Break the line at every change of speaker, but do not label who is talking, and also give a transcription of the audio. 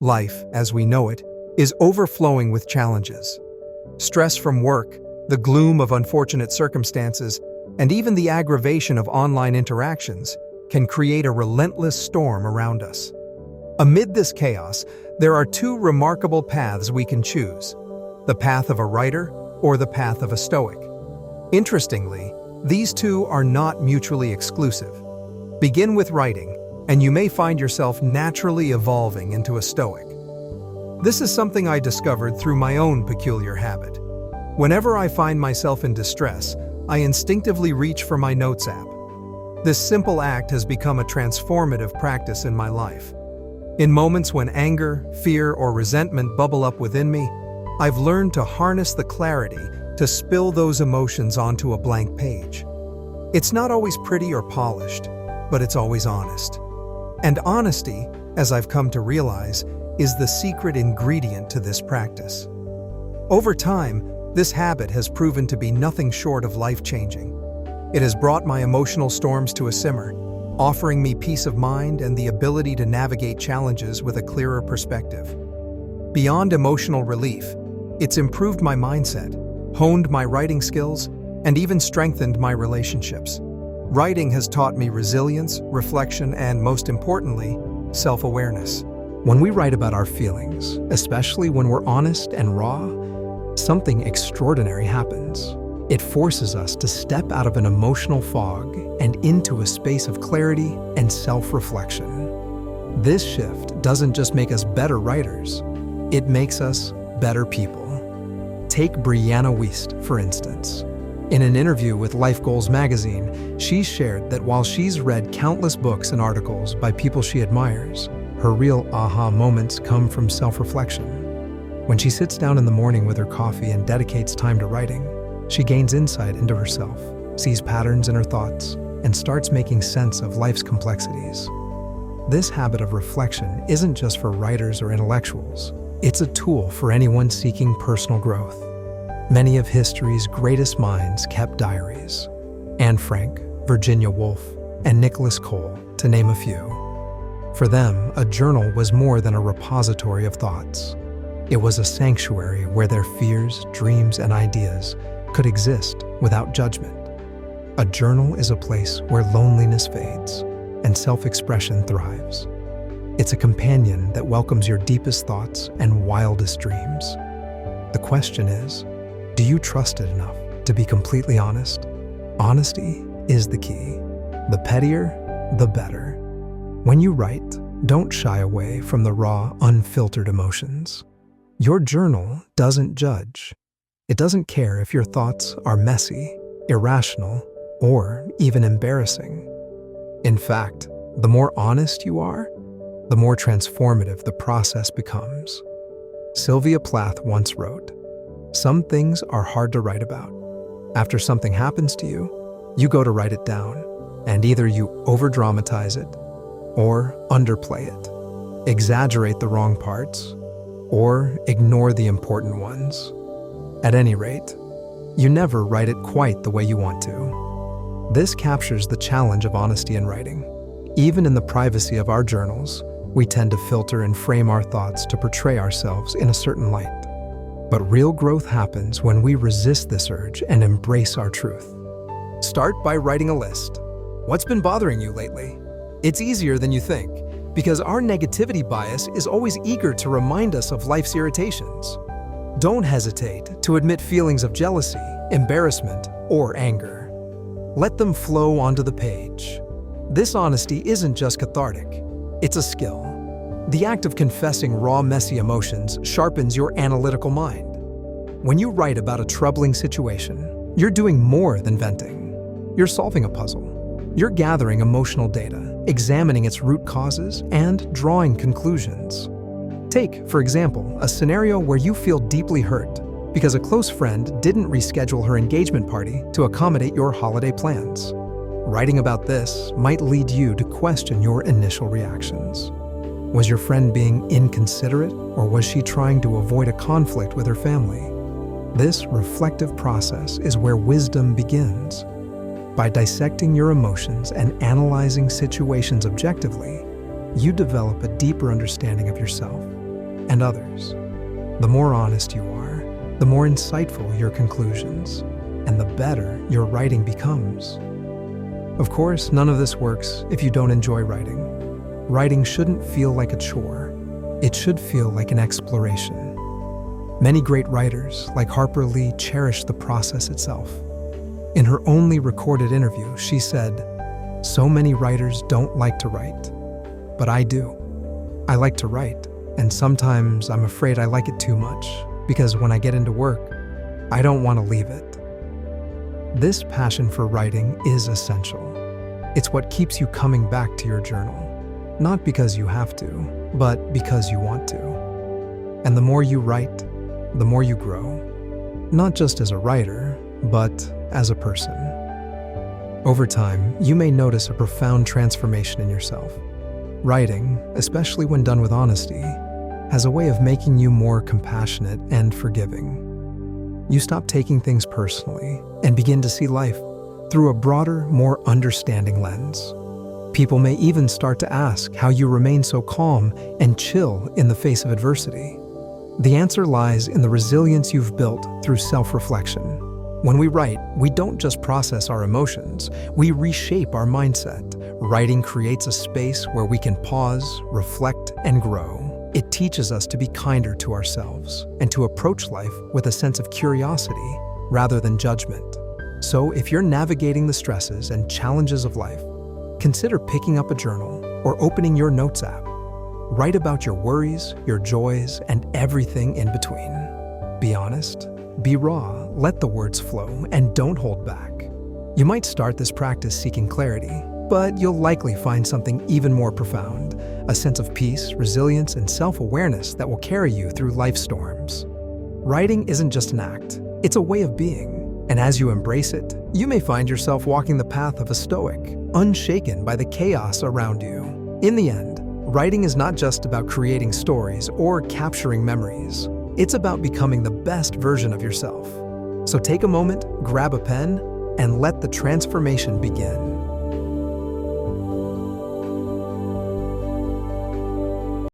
Life, as we know it, is overflowing with challenges. Stress from work, the gloom of unfortunate circumstances, and even the aggravation of online interactions can create a relentless storm around us. Amid this chaos, there are two remarkable paths we can choose: the path of a writer or the path of a Stoic. Interestingly, these two are not mutually exclusive. Begin with writing, and you may find yourself naturally evolving into a Stoic. This is something I discovered through my own peculiar habit. Whenever I find myself in distress, I instinctively reach for my notes app. This simple act has become a transformative practice in my life. In moments when anger, fear, or resentment bubble up within me, I've learned to harness the clarity to spill those emotions onto a blank page. It's not always pretty or polished, but it's always honest. And honesty, as I've come to realize, is the secret ingredient to this practice. Over time, this habit has proven to be nothing short of life-changing. It has brought my emotional storms to a simmer, offering me peace of mind and the ability to navigate challenges with a clearer perspective. Beyond emotional relief, it's improved my mindset, honed my writing skills, and even strengthened my relationships. Writing has taught me resilience, reflection, and most importantly, self-awareness.
When we write about our feelings, especially when we're honest and raw, something extraordinary happens. It forces us to step out of an emotional fog and into a space of clarity and self-reflection. This shift doesn't just make us better writers, it makes us better people. Take Brianna Wiest, for instance. In an interview with Life Goals magazine, she shared that while she's read countless books and articles by people she admires, her real aha moments come from self-reflection. When she sits down in the morning with her coffee and dedicates time to writing, she gains insight into herself, sees patterns in her thoughts, and starts making sense of life's complexities. This habit of reflection isn't just for writers or intellectuals. It's a tool for anyone seeking personal growth. Many of history's greatest minds kept diaries. Anne Frank, Virginia Woolf, and Nicholas Cole, to name a few. For them, a journal was more than a repository of thoughts. It was a sanctuary where their fears, dreams, and ideas could exist without judgment. A journal is a place where loneliness fades and self-expression thrives. It's a companion that welcomes your deepest thoughts and wildest dreams. The question is, do you trust it enough to be completely honest? Honesty is the key. The pettier, the better. When you write, don't shy away from the raw, unfiltered emotions. Your journal doesn't judge. It doesn't care if your thoughts are messy, irrational, or even embarrassing. In fact, the more honest you are, the more transformative the process becomes. Sylvia Plath once wrote, "Some things are hard to write about. After something happens to you, you go to write it down, and either you over-dramatize it, or underplay it, exaggerate the wrong parts, or ignore the important ones. At any rate, you never write it quite the way you want to." This captures the challenge of honesty in writing. Even in the privacy of our journals, we tend to filter and frame our thoughts to portray ourselves in a certain light. But real growth happens when we resist this urge and embrace our truth. Start by writing a list. What's been bothering you lately? It's easier than you think, because our negativity bias is always eager to remind us of life's irritations. Don't hesitate to admit feelings of jealousy, embarrassment, or anger. Let them flow onto the page. This honesty isn't just cathartic, it's a skill. The act of confessing raw, messy emotions sharpens your analytical mind. When you write about a troubling situation, you're doing more than venting. You're solving a puzzle. You're gathering emotional data, examining its root causes, and drawing conclusions. Take, for example, a scenario where you feel deeply hurt because a close friend didn't reschedule her engagement party to accommodate your holiday plans. Writing about this might lead you to question your initial reactions. Was your friend being inconsiderate, or was she trying to avoid a conflict with her family? This reflective process is where wisdom begins. By dissecting your emotions and analyzing situations objectively, you develop a deeper understanding of yourself. and others. The more honest you are, the more insightful your conclusions, and the better your writing becomes. Of course, none of this works if you don't enjoy writing. Writing shouldn't feel like a chore. It should feel like an exploration. Many great writers, like Harper Lee, cherish the process itself. In her only recorded interview, she said, "So many writers don't like to write, but I do. I like to write, and sometimes I'm afraid I like it too much, because when I get into work, I don't want to leave it." This passion for writing is essential. It's what keeps you coming back to your journal, not because you have to, but because you want to. And the more you write, the more you grow, not just as a writer, but as a person. Over time, you may notice a profound transformation in yourself. Writing, especially when done with honesty, has a way of making you more compassionate and forgiving. You stop taking things personally and begin to see life through a broader, more understanding lens. People may even start to ask how you remain so calm and chill in the face of adversity. The answer lies in the resilience you've built through self-reflection. When we write, we don't just process our emotions, we reshape our mindset. Writing creates a space where we can pause, reflect, and grow. It teaches us to be kinder to ourselves and to approach life with a sense of curiosity rather than judgment. So if you're navigating the stresses and challenges of life, consider picking up a journal or opening your notes app. Write about your worries, your joys, and everything in between. Be honest, be raw, let the words flow, and don't hold back. You might start this practice seeking clarity, but you'll likely find something even more profound, a sense of peace, resilience, and self-awareness that will carry you through life's storms. Writing isn't just an act, it's a way of being. And as you embrace it, you may find yourself walking the path of a Stoic, unshaken by the chaos around you. In the end, writing is not just about creating stories or capturing memories. It's about becoming the best version of yourself. So take a moment, grab a pen, and let the transformation begin.